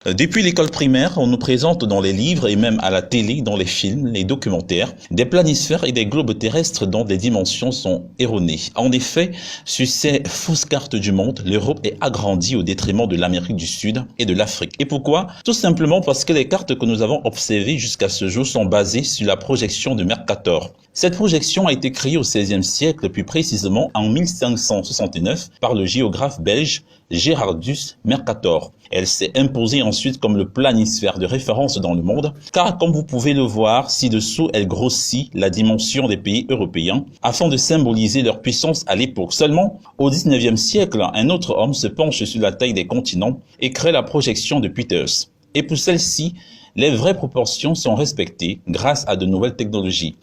Depuis l'école primaire, on nous présente dans les livres et même à la télé, dans les films, les documentaires, des planisphères et des globes terrestres dont les dimensions sont erronées. En effet, sur ces fausses cartes du monde, l'Europe est agrandie au détriment de l'Amérique du Sud et de l'Afrique. Et pourquoi? Tout simplement parce que les cartes que nous avons observées jusqu'à ce jour sont basées sur la projection de Mercator. Cette projection a été créée au XVIe siècle, plus précisément en 1569, par le géographe belge Gerardus Mercator. Elle s'est imposée ensuite comme le planisphère de référence dans le monde, car comme vous pouvez le voir ci-dessous, elle grossit la dimension des pays européens afin de symboliser leur puissance à l'époque. Seulement, au XIXe siècle, un autre homme se penche sur la taille des continents et crée la projection de Peters. Et pour celle-ci, les vraies proportions sont respectées grâce à de nouvelles technologies.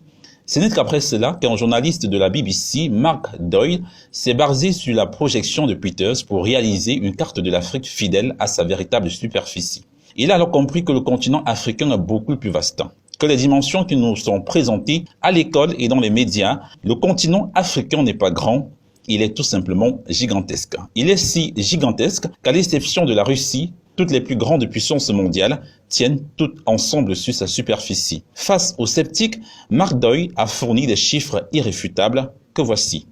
Ce n'est qu'après cela qu'un journaliste de la BBC, Mark Doyle, s'est basé sur la projection de Peters pour réaliser une carte de l'Afrique fidèle à sa véritable superficie. Il a alors compris que le continent africain est beaucoup plus vaste, que les dimensions qui nous sont présentées à l'école et dans les médias, le continent africain n'est pas grand, il est tout simplement gigantesque. Il est si gigantesque qu'à l'exception de la Russie, toutes les plus grandes puissances mondiales tiennent toutes ensemble sur sa superficie. Face aux sceptiques, Mark Doyle a fourni des chiffres irréfutables que voici.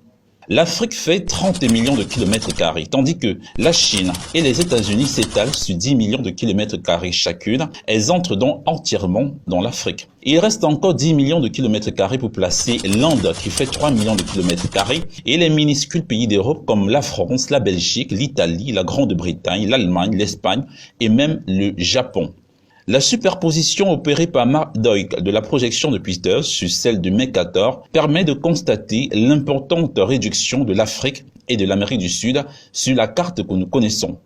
L'Afrique fait 30 millions de kilomètres carrés, tandis que la Chine et les États-Unis s'étalent sur 10 millions de kilomètres carrés chacune. Elles entrent donc entièrement dans l'Afrique. Il reste encore 10 millions de kilomètres carrés pour placer l'Inde qui fait 3 millions de kilomètres carrés et les minuscules pays d'Europe comme la France, la Belgique, l'Italie, la Grande-Bretagne, l'Allemagne, l'Espagne et même le Japon. La superposition opérée par Mark Doyle de la projection de Peters sur celle de Mercator permet de constater l'importante réduction de l'Afrique et de l'Amérique du Sud sur la carte que nous connaissons.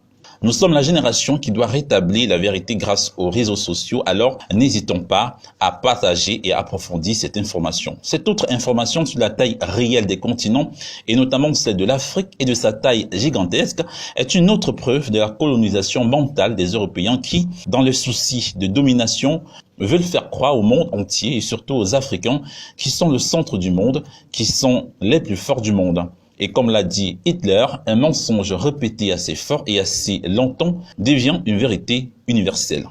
Nous sommes la génération qui doit rétablir la vérité grâce aux réseaux sociaux, alors n'hésitons pas à partager et approfondir cette information. Cette autre information sur la taille réelle des continents, et notamment celle de l'Afrique et de sa taille gigantesque, est une autre preuve de la colonisation mentale des Européens qui, dans le souci de domination, veulent faire croire au monde entier et surtout aux Africains qui sont le centre du monde, qui sont les plus forts du monde. Et comme l'a dit Hitler, un mensonge répété assez fort et assez longtemps devient une vérité universelle.